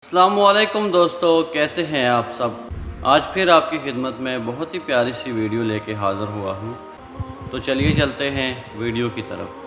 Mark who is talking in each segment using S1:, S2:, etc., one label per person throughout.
S1: السلام علیکم دوستو، کیسے ہیں آپ سب؟ آج پھر آپ کی خدمت میں بہت ہی پیاری سی ویڈیو لے کے حاضر ہوا ہوں، تو چلیے چلتے ہیں ویڈیو کی طرف۔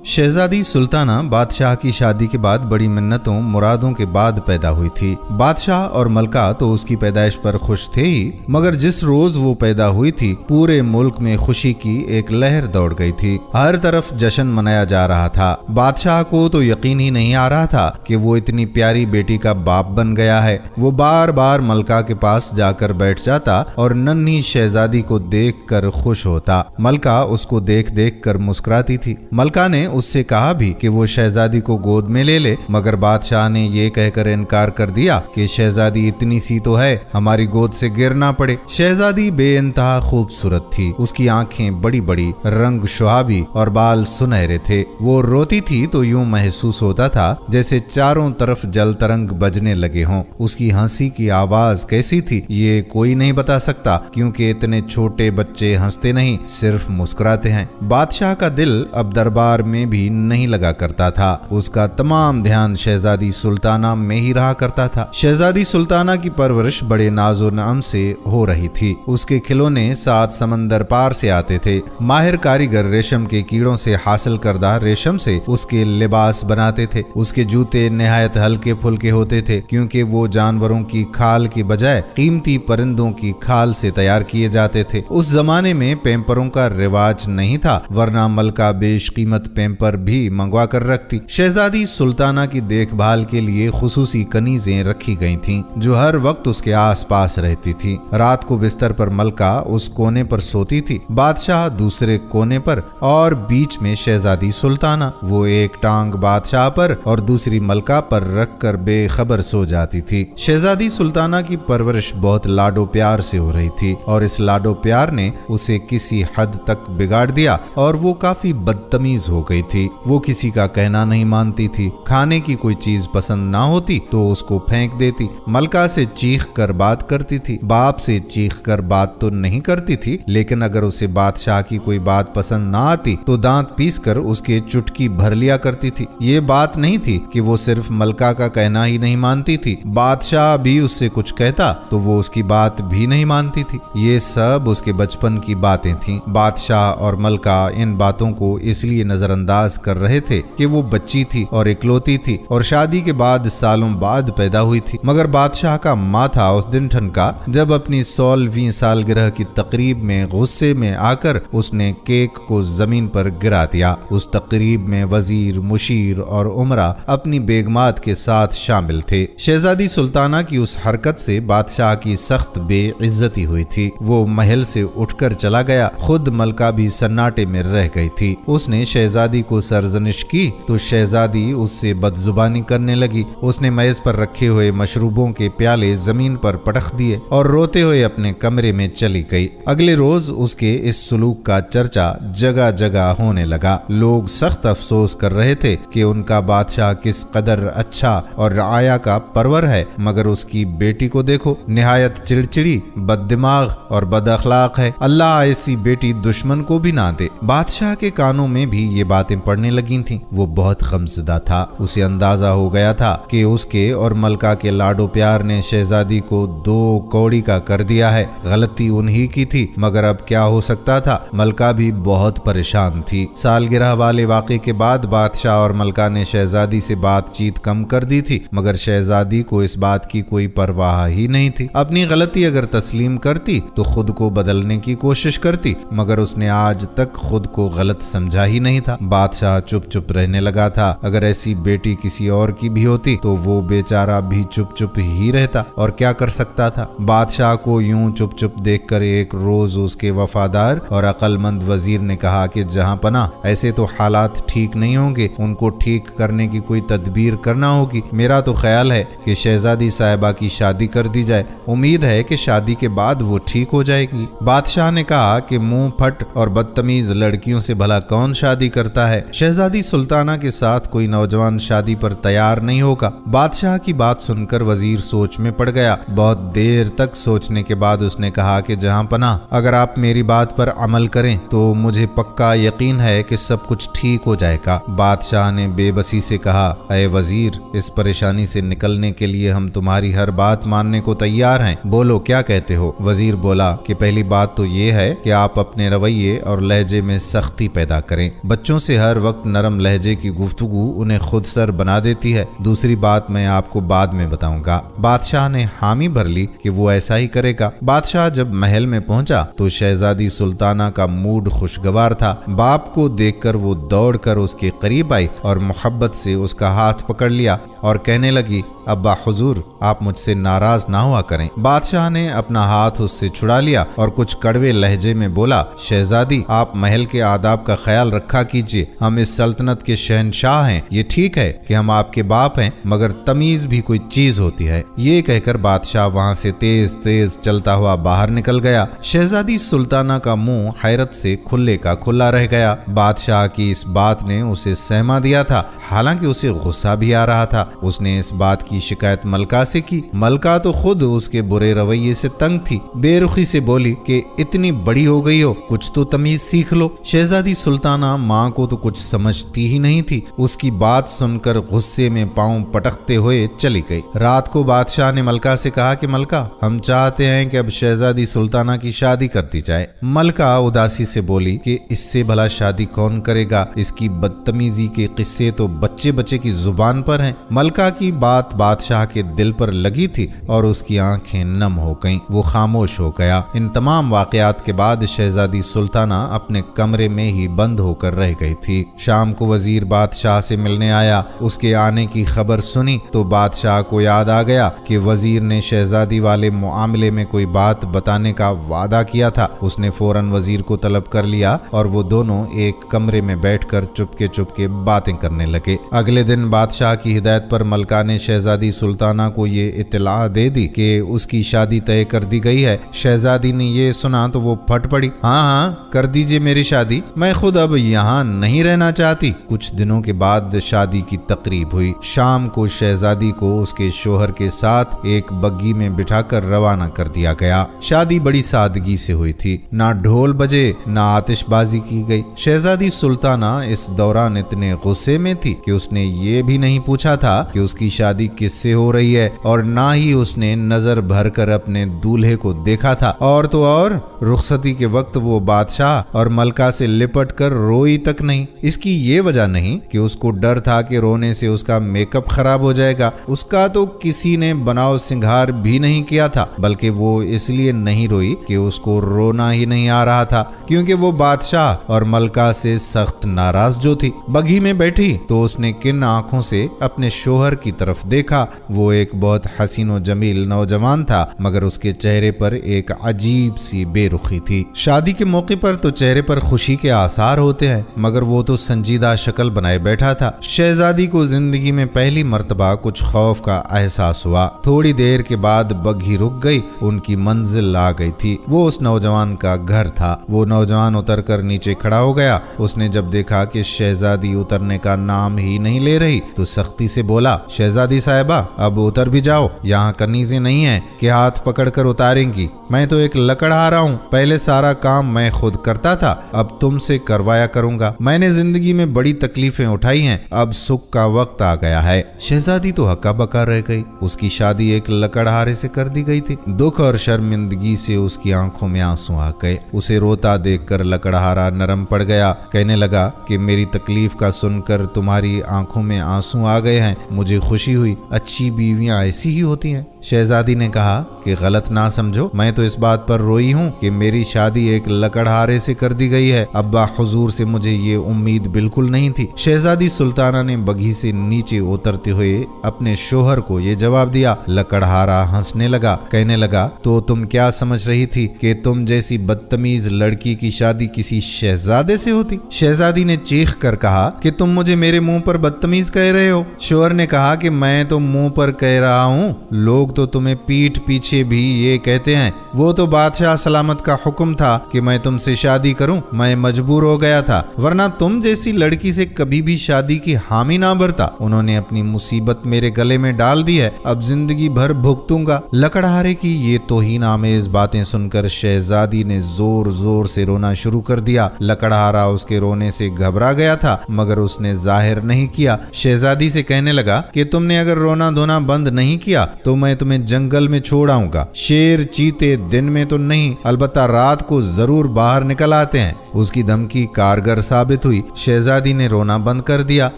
S2: شہزادی سلطانہ بادشاہ کی شادی کے بعد بڑی منتوں مرادوں کے بعد پیدا ہوئی تھی۔ بادشاہ اور ملکہ تو اس کی پیدائش پر خوش تھے ہی، مگر جس روز وہ پیدا ہوئی تھی پورے ملک میں خوشی کی ایک لہر دوڑ گئی تھی۔ ہر طرف جشن منایا جا رہا تھا۔ بادشاہ کو تو یقین ہی نہیں آ رہا تھا کہ وہ اتنی پیاری بیٹی کا باپ بن گیا ہے۔ وہ بار بار ملکہ کے پاس جا کر بیٹھ جاتا اور ننھی شہزادی کو دیکھ کر خوش ہوتا۔ ملکہ اس کو دیکھ دیکھ کر مسکراتی تھی۔ ملکہ نے اس سے کہا بھی کہ وہ شہزادی کو گود میں لے لے، مگر بادشاہ نے یہ کہہ کر انکار کر دیا کہ شہزادی اتنی سی تو ہے، ہماری گود سے گر نہ پڑے۔ شہزادی بے انتہا خوبصورت تھی۔ اس کی آنکھیں بڑی بڑی، رنگ شہابی اور بال سنہرے تھے۔ وہ روتی تھی تو یوں محسوس ہوتا تھا جیسے چاروں طرف جل ترنگ بجنے لگے ہوں۔ اس کی ہنسی کی آواز کیسی تھی یہ کوئی نہیں بتا سکتا، کیونکہ اتنے چھوٹے بچے ہنستے نہیں، صرف مسکراتے ہیں۔ بادشاہ کا دل اب دربار میں بھی نہیں لگا کرتا تھا۔ اس کا تمام دھیان شہزادی سلطانہ میں ہی رہا کرتا تھا۔ شہزادی سلطانہ کی پرورش بڑے ناز و نعم سے ہو رہی تھی۔ اس کے کھلونے 7 سمندر پار سے آتے تھے۔ ماہر کاریگر ریشم کے کیڑوں سے حاصل کردہ ریشم سے اس کے لباس بناتے تھے۔ اس کے جوتے نہایت ہلکے پھلکے ہوتے تھے، کیونکہ وہ جانوروں کی کھال کی بجائے قیمتی پرندوں کی کھال سے تیار کیے جاتے تھے۔ اس زمانے میں پیمپروں کا رواج نہیں تھا، ورنہ ملکہ بیش قیمت پیمپر بھی منگوا کر رکھتی۔ شہزادی سلطانہ کی دیکھ بھال کے لیے خصوصی کنیزیں رکھی گئی تھیں، جو ہر وقت اس کے آس پاس رہتی تھی۔ رات کو بستر پر ملکہ اس کونے پر سوتی تھی، بادشاہ دوسرے کونے پر، اور بیچ میں شہزادی سلطانہ۔ وہ ایک ٹانگ بادشاہ پر اور دوسری ملکہ پر رکھ کر بے خبر سو جاتی تھی۔ شہزادی سلطانہ کی پرورش بہت لاڈو پیار سے ہو رہی تھی، اور اس لاڈو پیار نے اسے کسی حد تک بگاڑ دیا اور وہ کافی بدتمیز ہو گئی تھی۔ وہ کسی کا کہنا نہیں مانتی تھی۔ کھانے کی کوئی چیز پسند نہ ہوتی تو اس کو پھینک دیتی۔ ملکہ سے چیخ کر بات کرتی تھی۔ باپ سے چیخ کر بات تو نہیں کرتی تھی، لیکن اگر اسے بادشاہ کی کوئی بات پسند نہ آتی تو دانت پیس کر اس کے چٹکی بھر لیا کرتی تھی۔ یہ بات نہیں تھی کہ وہ صرف ملکہ کا کہنا ہی نہیں مانتی تھی، بادشاہ بھی اس سے کچھ کہتا تو وہ اس کی بات بھی نہیں مانتی تھی۔ یہ سب اس کے بچپن کی باتیں تھیں۔ بادشاہ اور ملکہ ان باتوں کو اس لیے نظر انداز کر رہے تھے کہ وہ بچی تھی اور اکلوتی تھی، اور شادی کے بعد سالوں بعد پیدا ہوئی تھی۔ مگر بادشاہ کا ماتھا اس دن ٹھنکا جب اپنی 16ویں سالگرہ کی تقریب میں غصے میں آ کر اس نے کیک کو زمین پر گرا دیا۔ اس تقریب میں وزیر، مشیر اور امراء اپنی بیگمات کے ساتھ شامل تھے۔ شہزادی سلطانہ کی اس حرکت سے بادشاہ کی سخت بے عزتی ہوئی تھی۔ وہ محل سے اٹھ کر چلا گیا۔ خود ملکہ بھی سناٹے میں رہ گئی تھی۔ اس نے شہزادی کو سرزنش کی تو شہزادی اس سے بدزبانی کرنے لگی۔ اس نے میز پر رکھے ہوئے مشروبوں کے پیالے زمین پر پٹخ دیے اور روتے ہوئے اپنے کمرے میں چلی گئی۔ اگلے روز اس کے اس سلوک کا چرچا جگہ جگہ ہونے لگا۔ لوگ سخت افسوس کر رہے تھے کہ ان کا بادشاہ کس قدر اچھا اور رعایا کا پرور ہے، مگر اس کی بیٹی کو دیکھو، نہایت چڑچڑی، بد دماغ اور بد اخلاق ہے۔ اللہ ایسی بیٹی دشمن کو بھی نہ دے۔ بادشاہ کے کانوں میں بھی یہ باتیں پڑنے لگی تھیں۔ وہ بہت غمزدہ تھا۔ اسے اندازہ ہو گیا تھا کہ اس کے اور ملکہ کے لاڈو پیار نے شہزادی کو 2 کوڑی کا کر دیا ہے۔ غلطی انہی کی تھی، مگر اب کیا ہو سکتا تھا؟ ملکہ بھی بہت پریشان تھی۔ سالگرہ والے واقعے کے بعد بادشاہ اور ملکہ نے شہزادی سے بات چیت کم کر دی تھی، مگر شہزادی کو اس بات کی کوئی پرواہ ہی نہیں تھی۔ اپنی غلطی اگر تسلیم کرتی تو خود کو بدلنے کی کوشش کرتی، مگر اس نے آج تک خود کو غلط سمجھا ہی نہیں تھا۔ بادشاہ چپ چپ رہنے لگا تھا۔ اگر ایسی بیٹی کسی اور کی بھی ہوتی تو وہ بیچارہ بھی چپ چپ ہی رہتا، اور کیا کر سکتا تھا؟ بادشاہ کو یوں چپ چپ دیکھ کر ایک روز اس کے وفادار اور عقل مند وزیر نے کہا کہ جہاں پناہ، ایسے تو حالات ٹھیک نہیں ہوں گے، ان کو ٹھیک کرنے کی کوئی تدبیر کرنا ہوگی۔ میرا تو خیال ہے کہ شہزادی صاحبہ کی شادی کر دی جائے، امید ہے کہ شادی کے بعد وہ ٹھیک ہو جائے گی۔ بادشاہ نے کہا کہ منہ پھٹ اور بدتمیز لڑکیوں سے بھلا کون شادی کرتا होता है। शहजादी सुल्ताना के साथ कोई नौजवान शादी पर तैयार नहीं होगा। बादशाह की बात सुनकर वजीर सोच में पड़ गया। बहुत देर तक सोचने के बाद उसने कहा कि जहां पनाह, अगर आप मेरी बात पर अमल करें तो मुझे पक्का यकीन है कि सब कुछ ठीक हो जाएगा। बादशाह ने बेबसी से कहा, अय वजीर, इस परेशानी से निकलने के लिए हम तुम्हारी हर बात मानने को तैयार हैं, बोलो क्या कहते हो। वजीर बोला कि पहली बात तो ये है कि आप अपने रवैये और लहजे में सख्ती पैदा करें। बच्चों से हर वक्त नरम लहजे की गुफ्तगू उन्हें खुद सर बना देती है। दूसरी बात मैं आपको बाद में बताऊंगा। बादशाह ने हामी भर ली कि वो ऐसा ही करेगा। बादशाह जब महल में पहुंचा तो शहजादी सुल्ताना का मूड खुशगवार था। बाप को देखकर वो दौड़कर उसके करीब आई और मोहब्बत से उसका हाथ पकड़ लिया और कहने लगी, अब्बा हुजूर, आप मुझसे नाराज ना हुआ करें। बादशाह ने अपना हाथ उससे छुड़ा लिया और कुछ कड़वे लहजे में बोला, शहजादी, आप महल के आदाब का ख्याल रखा कीजिए। हम इस सल्तनत के शहनशाह हैं। ये ठीक है कि हम आपके बाप हैं, मगर तमीज भी कोई चीज होती है। ये कहकर बादशाह वहां से तेज तेज चलता हुआ बाहर निकल गया। शहजादी सुल्ताना का मुंह हैरत से खुले का खुला रह गया। बादशाह की इस बात ने उसे सहमा दिया था, हालांकि उसे गुस्सा भी आ रहा था। उसने इस बात की शिकायत मलका से की। मलका तो खुद उसके बुरे रवैये से तंग थी। बेरुखी से बोली कि इतनी बड़ी हो गई हो, कुछ तो तमीज सीख लो। शहजादी सुल्ताना माँ को तो कुछ समझती ही नहीं थी। उसकी बात सुनकर गुस्से में पांव पटकते हुए चली गई। रात को बादशाह ने मलका से कहा कि मलका, हम चाहते हैं कि अब शहजादी सुल्ताना की शादी कर दी जाए। मलका उदासी से बोली कि इससे भला शादी कौन करेगा, इसकी बदतमीजी के किस्से तो बच्चे बच्चे की जुबान पर हैं। मलका की बात बादशाह के दिल पर लगी थी और उसकी आंखें नम हो गईं। वो खामोश हो गया। इन तमाम वाकयात के बाद शहजादी सुल्ताना अपने कमरे में ही बंद होकर रह गई थी। शाम को वजीर बादशाह से मिलने आया। उसके आने की खबर सुनी तो बादशाह को याद आ गया कि वजीर ने शहजादी वाले मामले में कोई बात बताने का वादा किया था। उसने फौरन वजीर को तलब कर लिया और वो दोनों एक कमरे में बैठकर चुपके चुपके बातें करने लगे। अगले दिन बादशाह की हिदायत पर मलका ने शहजादी सुल्ताना को ये इत्तला दे दी कि उसकी शादी तय कर दी गई है। शहजादी ने ये सुना तो वो फट पड़ी, हाँ हाँ कर दीजिए मेरी शादी, मैं खुद अब यहाँ नहीं रहना चाहती। कुछ दिनों के बाद शादी की तकरीब हुई। शाम को शहजादी को उसके शोहर के साथ एक बग्गी में बिठाकर रवाना कर दिया गया। शादी बड़ी सादगी से हुई थी। ना ढोल बजे, ना आतिशबाजी की गई। शहजादी सुल्ताना इस दौरान इतने गुस्से में थी कि उसने ये भी नहीं पूछा था कि उसकी शादी किससे हो रही है, और ना ही उसने नजर भर कर अपने दूल्हे को देखा था। और तो और रुखसती के वक्त वो बादशाह और मलका से लिपट कर रोई तक नहीं। इसकी ये वजह नहीं कि उसको डर था कि रोने से उसका मेकअप खराब हो जाएगा। उसका तो किसी ने बनाव सिंगार भी नहीं किया था, बल्कि वो इसलिए नहीं रोई कि उसको रोना ही नहीं आ रहा था, क्योंकि वो बादशाह और मलका से सख्त नाराज जो थी। बग्घी में बैठी तो उसने किन आंखों से अपने शोहर की तरफ देखा। वो एक बहुत हसीन व जमील नौजवान था, मगर उसके चेहरे पर एक अजीब सी बेरुखी थी। शादी के मौके पर तो चेहरे पर खुशी के आसार होते हैं, मगर वो तो संजीदा शक्ल बनाए बैठा था। शहजादी को जिंदगी में पहली मर्तबा कुछ खौफ का एहसास हुआ। थोड़ी देर के बाद बग्घी रुक गई। उनकी मंजिल आ गई थी। वो उस नौजवान का घर था। वो नौजवान उतरकर नीचे खड़ा हो गया। उसने जब देखा कि शहजादी उतरने का नाम ही नहीं ले रही तो सख्ती से बोला, शहजादी साहिबा, अब उतर भी जाओ। यहाँ कनीज़ें नहीं है कि हाथ पकड़कर उतारेंगी। मैं तो एक लकड़हारा हूँ। पहले सारा काम मैं खुद करता था, अब तुमसे करवाया करूंगा। मैंने जिंदगी में बड़ी तकलीफें उठाई हैं, अब सुख का वक्त आ गया है। शहजादी तो हक्का बक्का रह गई। उसकी शादी एक लकड़हारे से कर दी गई थी। दुख और शर्मिंदगी से उसकी आंखों में आंसू आ गए। उसे रोता देखकर लकड़हारा नरम पड़ गया। कहने लगा कि मेरी तकलीफ का सुनकर तुम्हारी आंखों में आंसू आ गए हैं, मुझे खुशी हुई। अच्छी बीवियां ऐसी ही होती हैं। शहजादी ने कहा कि गलत ना समझो, मैं तो इस बात पर रोई हूँ कि मेरी शादी एक लकड़हारे से कर दी गई है। अब्बा हुजूर से मुझे ये उम्मीद बिल्कुल नहीं थी। शहजादी सुल्ताना ने बग्घी से नीचे उतरते हुए अपने शोहर को ये जवाब दिया। लकड़हारा हंसने लगा, कहने लगा, तो तुम क्या समझ रही थी कि तुम जैसी बदतमीज लड़की की शादी किसी शहजादे से होती? शहजादी ने चीख कर कहा कि तुम मुझे मेरे मुंह पर बदतमीज कह रहे हो। शोहर ने कहा कि मैं तो मुंह पर कह रहा हूँ, लोग तो तुम्हें पीठ पीछे भी ये कहते हैं। वो तो बादशाह सलामत का हुक्म था कि मैं तुमसे शादी करूं, मैं मजबूर हो गया था, वरना तुम जैसी लड़की से कभी भी शादी की हामी ना भरता। उन्होंने अपनी मुसीबत मेरे गले में डाल दी है, अब जिंदगी भर भुगतूंगा। लकड़हारे की ये तौहीन आमेज बातें सुनकर शहजादी ने जोर जोर से रोना शुरू कर दिया। लकड़हारा उसके रोने से घबरा गया था, मगर उसने जाहिर नहीं किया। शहजादी से कहने लगा कि तुमने अगर रोना धोना बंद नहीं किया तो मैं तुम्हें जंगल में छोड़ आऊंगा। शेर चीते दिन में तो नहीं, अलबत्ता रात को जरूर बाहर निकल आते हैं। उसकी धमकी कारगर साबित हुई। शहजादी ने रोना बंद कर दिया।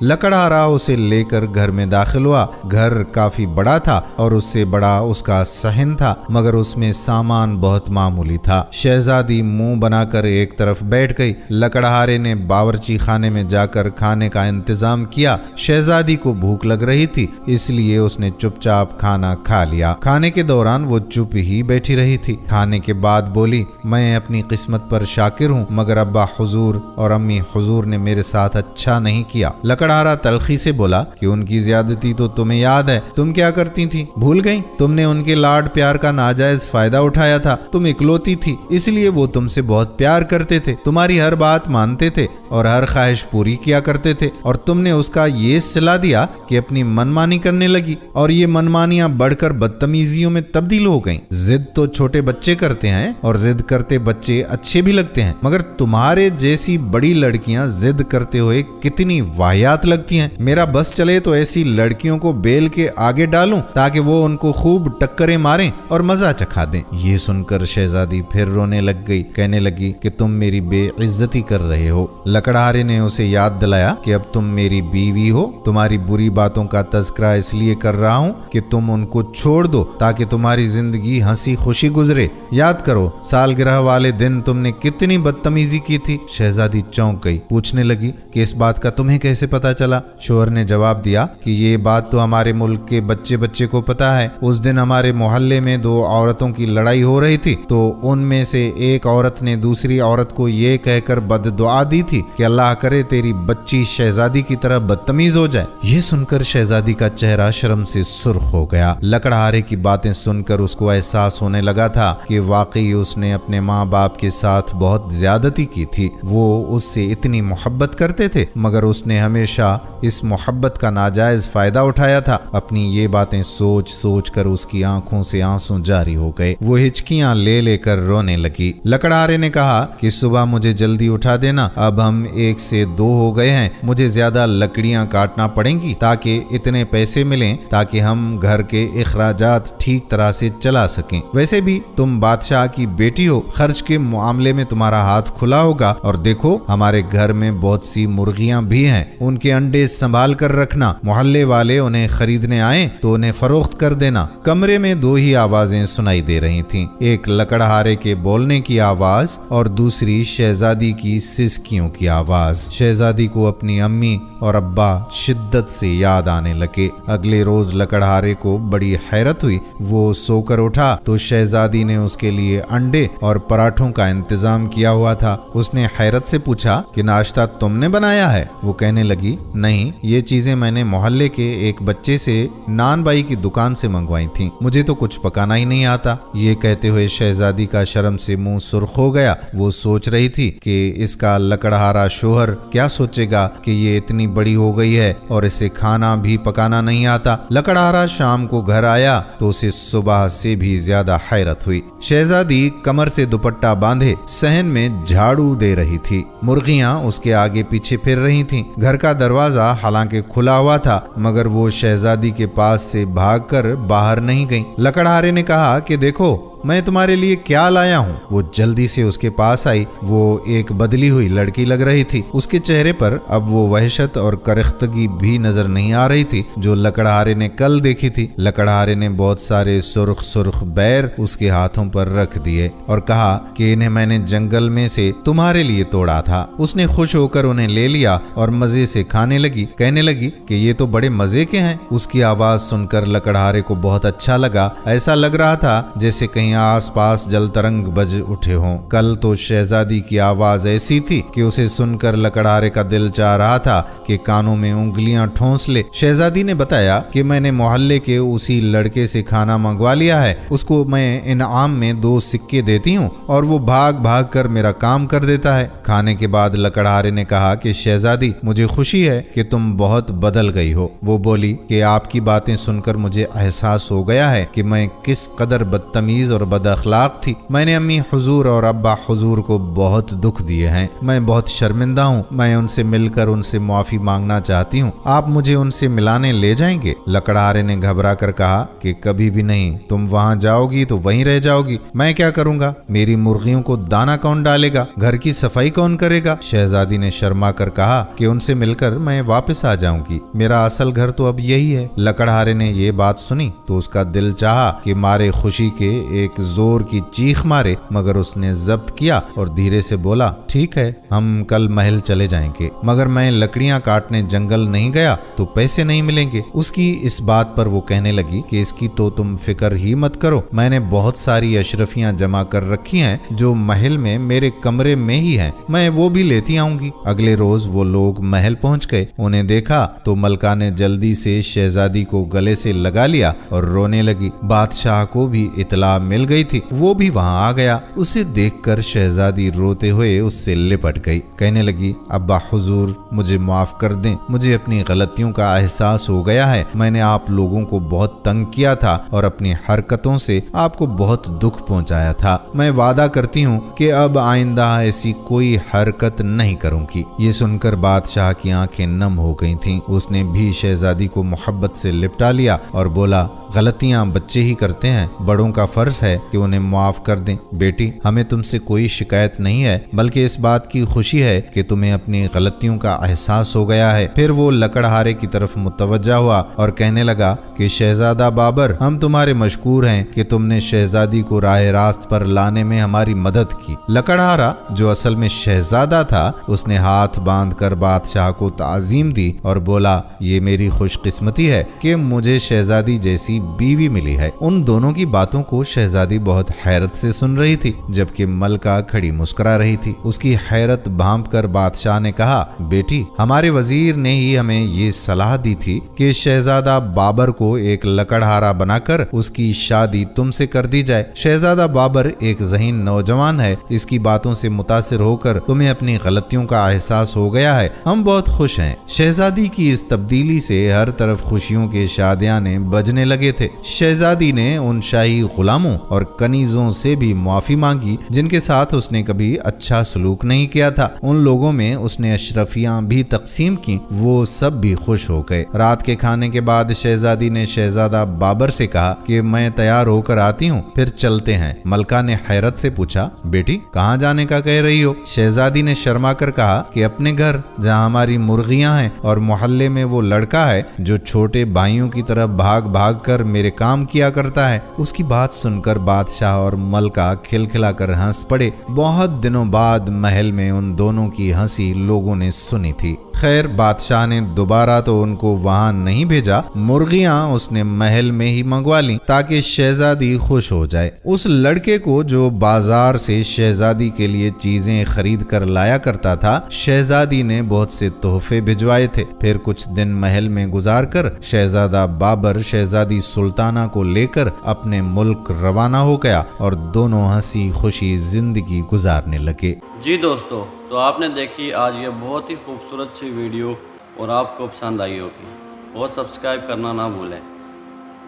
S2: लकड़हारा उसे लेकर घर में दाखिल हुआ। घर काफी बड़ा था और उससे बड़ा उसका सहन था, मगर उसमें सामान बहुत मामूली था। शहजादी मुंह बनाकर एक तरफ बैठ गई। लकड़हारे ने बावर्ची खाने में जाकर खाने का इंतजाम किया। शहजादी को भूख लग रही थी, इसलिए उसने चुपचाप खाना खा लिया। खाने के दौरान वो चुप ही बैठी रही थी। खाने के बाद बोली, मैं अपनी किस्मत पर शाकिर हूँ, मगर अब्बा हुजूर और अम्मी हुजूर ने मेरे साथ अच्छा नहीं किया। लकड़हारा तलखी से बोला कि उनकी ज्यादती तो तुम्हें याद है, तुम क्या करती थी, भूल गई? तुमने उनके लाड प्यार का नाजायज फायदा उठाया था। तुम इकलौती थी, इसलिए वो तुमसे बहुत प्यार करते थे, तुम्हारी हर बात मानते थे और हर ख्वाहिश पूरी किया करते थे। और तुमने उसका ये सिला दिया कि अपनी मनमानी करने लगी, और ये मनमानियां बढ़कर बदतमीजियों में तब्दील हो गईं। जिद तो छोटे बच्चे करते हैं और जिद करते बच्चे अच्छे भी लगते हैं, मगर तुम्हारे जैसी बड़ी लड़कियां जिद करते हुए कितनी वाहियात लगती हैं। मेरा बस चले तो ऐसी लड़कियों को बेल के आगे डालूं ताकि वो उनको खूब टक्करें मारें और मजा चखा दें। ये सुनकर शहजादी फिर रोने लग गई। कहने लगी कि तुम मेरी बेइज्जती कर रहे हो। लकड़हारे ने उसे याद दिलाया कि अब तुम मेरी बीवी हो। तुम्हारी बुरी बातों का तज़किरा इसलिए कर रहा हूँ कि तुम उनको छोड़ दो ताकि तुम्हारी जिंदगी हंसी खुशी गुजरे। याद करो, सालगिरह वाले दिन तुमने कितनी बदतमीजी की थी। शहजादी चौंक गई, पूछने लगी कि इस बात का तुम्हें कैसे पता चला? शोहर ने जवाब दिया कि ये बात तो हमारे मुल्क के बच्चे बच्चे को पता है। उस दिन हमारे मोहल्ले में दो औरतों की लड़ाई हो रही थी, तो उनमें से एक औरत ने दूसरी औरत को ये कहकर बददुआ दी थी कि अल्लाह करे तेरी बच्ची शहजादी की तरह बदतमीज हो जाए। ये सुनकर शहजादी का चेहरा शर्म से सुर्ख हो गया। लकड़हारे की बातें सुनकर उसको एहसास होने लगा था कि वाकई उसने अपने माँ बाप के साथ बहुत ज्यादती की थी। वो उससे इतनी मोहब्बत करते थे, मगर उसने हमेशा इस मोहब्बत का नाजायज फायदा उठाया था। अपनी ये बातें सोच सोच कर उसकी आंखों से आंसू जारी हो गए। वो हिचकियां ले लेकर रोने लगी। लकड़हारे ने कहा कि सुबह मुझे जल्दी उठा देना, अब हम 1 से 2 हो गए हैं। मुझे ज्यादा लकड़ियां काटना पड़ेंगी ताकि इतने पैसे मिलें ताकि हम घर के इखराजात ठीक तरह से चला सकें। वैसे भी तुम बादशाह की बेटी हो, खर्च के मामले में तुम्हारा हाथ खुला होगा। और देखो, हमारे घर में बहुत सी मुर्गियां भी हैं, उनके अंडे संभाल कर रखना। मोहल्ले वाले उन्हें खरीदने आए तो उन्हें फरोख्त कर देना। कमरे में 2 ही आवाजें सुनाई दे रही थीं, एक लकड़हारे के बोलने की आवाज और दूसरी शहजादी की सिसकियों की आवाज। शहजादी को अपनी अम्मी और अब्बा शिद्दत से याद आने लगे। अगले रोज लकड़हारे को बड़ी हैरत हुई। वो सोकर उठा तो शहजादी ने उसके लिए अंडे और पराठों का इंतजाम किया हुआ था। उसने हैरत से पूछा कि नाश्ता तुमने बनाया है? वो कहने लगी, नहीं, ये चीजें मैंने मोहल्ले के एक बच्चे से नान बाई की दुकान से मंगवाई थी, मुझे तो कुछ पकाना ही नहीं आता। ये कहते हुए शहजादी का शर्म से मुंह सुर्ख हो गया। वो सोच रही थी कि इसका लकड़हारा शोहर क्या सोचेगा कि ये इतनी बड़ी हो गई है और इसे खाना भी पकाना नहीं आता। लकड़हारा शाम को घर आया तो उसे सुबह से भी ज्यादा हैरत हुई। शहजादी कमर से दुपट्टा बांधे सहन में झाड़ू दे रही थी। मुर्गियां उसके आगे पीछे फिर रही थीं। घर का दरवाजा हालांकि खुला हुआ था, मगर वो शहजादी के पास से भागकर बाहर नहीं गई। लकड़हारे ने कहा कि देखो, मैं तुम्हारे लिए क्या लाया हूँ। वो जल्दी से उसके पास आई। वो एक बदली हुई लड़की लग रही थी। उसके चेहरे पर अब वो वहशत और करख्तगी भी नजर नहीं आ रही थी जो लकड़हारे ने कल देखी थी। लकड़हारे ने बहुत सारे सुर्ख सुर्ख बैर उसके हाथों पर रख दिए और कहा कि इन्हें मैंने जंगल में से तुम्हारे लिए तोड़ा था। उसने खुश होकर उन्हें ले लिया और मजे से खाने लगी। कहने लगी कि ये तो बड़े मजे के हैं। उसकी आवाज सुनकर लकड़हारे को बहुत अच्छा लगा। ऐसा लग रहा था जैसे कहीं कहीं आसपास जल तरंग बज उठे हों। कल तो शहजादी की आवाज ऐसी थी कि उसे सुनकर लकड़हारे का दिल चाह रहा था कि कानों में उंगलियां ठोंस ले। शहजादी ने बताया कि मैंने मोहल्ले के उसी लड़के से खाना मंगवा लिया है, उसको मैं इनाम में 2 सिक्के देती हूँ और वो भाग भाग कर मेरा काम कर देता है। खाने के बाद लकड़हारे ने कहा कि शहजादी, मुझे खुशी है कि तुम बहुत बदल गई हो। वो बोली कि आपकी बातें सुनकर मुझे एहसास हो गया है कि मैं किस कदर बदतमीज और बदअखलाक थी। मैंने अम्मी हुजूर और अब्बा हुजूर को बहुत दुख दिए हैं। मैं बहुत शर्मिंदा हूँ। मैं उनसे मिलकर उनसे माफी मांगना चाहती हूँ। आप मुझे उनसे मिलाने ले जाएंगे? लकड़हारे ने घबरा कर कहा कि कभी भी नहीं। तुम वहाँ जाओगी तो वहीं रह जाओगी। मैं क्या करूँगा? मेरी मुर्गियों को दाना कौन डालेगा? घर की सफाई कौन करेगा? शहजादी ने शर्मा कर कहा कि उनसे मिलकर मैं वापस आ जाऊंगी। मेरा असल घर तो अब यही है। लकड़हारे ने ये बात सुनी तो उसका दिल चाहा कि मारे खुशी के एक जोर की चीख मारे, मगर उसने जब्त किया और धीरे से बोला, ठीक है, हम कल महल चले जाएंगे, मगर मैं लकड़ियां काटने जंगल नहीं गया तो पैसे नहीं मिलेंगे। उसकी इस बात पर वो कहने लगी कि इसकी तो तुम फिक्र ही मत करो। मैंने बहुत सारी अशरफियां जमा कर रखी हैं जो महल में मेरे कमरे में ही हैं। मैं वो भी लेती आऊंगी। अगले रोज वो लोग महल पहुंच गए। उन्हें देखा तो मलका ने जल्दी से शहजादी को गले से लगा लिया और रोने लगी। बादशाह को भी इतला मिल गई थी, वो भी वहां आ गया। उसे देखकर शहजादी रोते हुए उससे लिपट गई। कहने लगी, अब्बा हुजूर, मुझे माफ कर दें। मुझे अपनी गलतियों का एहसास हो गया है। मैंने आप लोगों को बहुत तंग किया था और अपनी हरकतों से आपको बहुत दुख पहुंचाया था। मैं वादा करती हूँ कि अब आइंदा ऐसी कोई हरकत नहीं करूंगी। ये सुनकर बादशाह की आंखें नम हो गई थीं। उसने भी शहजादी को मोहब्बत से लिपटा लिया और बोला, गलतियां बच्चे ही करते हैं, बड़ों का फर्ज है कि उन्हें माफ कर दें। बेटी, हमें तुमसे कोई शिकायत नहीं है, बल्कि इस बात की खुशी है कि तुम्हें अपनी गलतियों का एहसास हो गया है। फिर वो लकड़हारे की तरफ मुतवज्जा हुआ और कहने लगा कि शहजादा बाबर, हम तुम्हारे मशकूर हैं कि तुमने शहजादी को राह रास्त पर लाने में हमारी मदद की। लकड़हारा, जो असल में शहजादा था, उसने हाथ बांध कर बादशाह को ताजीम दी और बोला, ये मेरी खुशकिस्मती है कि मुझे शहजादी जैसी बीवी मिली है। उन दोनों की बातों को शहजादी बहुत हैरत से सुन रही थी, जबकि मलका खड़ी मुस्कुरा रही थी। उसकी हैरत भांप कर बादशाह ने कहा, बेटी, हमारे वजीर ने ही हमें ये सलाह दी थी कि शहजादा बाबर को एक लकड़हारा बनाकर उसकी शादी तुमसे कर दी जाए। शहजादा बाबर एक ज़हीन नौजवान है। इसकी बातों से मुतासिर होकर तुम्हें अपनी गलतियों का एहसास हो गया है। हम बहुत खुश हैं। शहजादी की इस तब्दीली से हर तरफ खुशियों के शादियाने बजने लगे थे। शहजादी ने उन शाही गुलामों और कनीजों से भी माफी मांगी जिनके साथ उसने कभी अच्छा सलूक नहीं किया था। उन लोगों में उसने अशरफियां भी तकसीम की। वो सब भी खुश हो गए। रात के खाने के बाद शहजादी ने शहजादा बाबर से कहा कि मैं तैयार होकर आती हूँ, फिर चलते हैं। मलका ने हैरत से पूछा, बेटी, कहाँ जाने का कह रही हो? शहजादी ने शर्मा कर कहा कि अपने घर, जहाँ हमारी मुर्गियां हैं और मोहल्ले में वो लड़का है जो छोटे भाइयों की तरह भाग भाग कर मेरे काम किया करता है। उसकी बात सुनकर बादशाह और मलका खिलखिलाकर हंस पड़े। बहुत दिनों बाद महल में उन दोनों की हंसी लोगों ने सुनी थी। खैर, बादशाह ने दोबारा तो उनको वहां नहीं भेजा। मुर्गियां उसने महल में ही मंगवा ली ताकि शहजादी खुश हो जाए। उस लड़के को जो बाजार से शहजादी के लिए चीजें खरीद कर लाया करता था, शहजादी ने बहुत से तोहफे भिजवाए थे। फिर कुछ दिन महल में गुजार कर शहजादा बाबर शहजादी सुल्ताना को लेकर अपने मुल्क रवाना हो गया और दोनों हंसी खुशी जिंदगी गुजारने लगे।
S1: जी दोस्तों, तो आपने देखी आज ये बहुत ही खूबसूरत सी वीडियो और आपको पसंद आई होगी और सब्सक्राइब करना ना भूलें।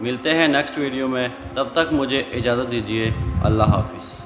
S1: मिलते हैं नेक्स्ट वीडियो में, तब तक मुझे इजाज़त दीजिए। अल्लाह हाफिज़।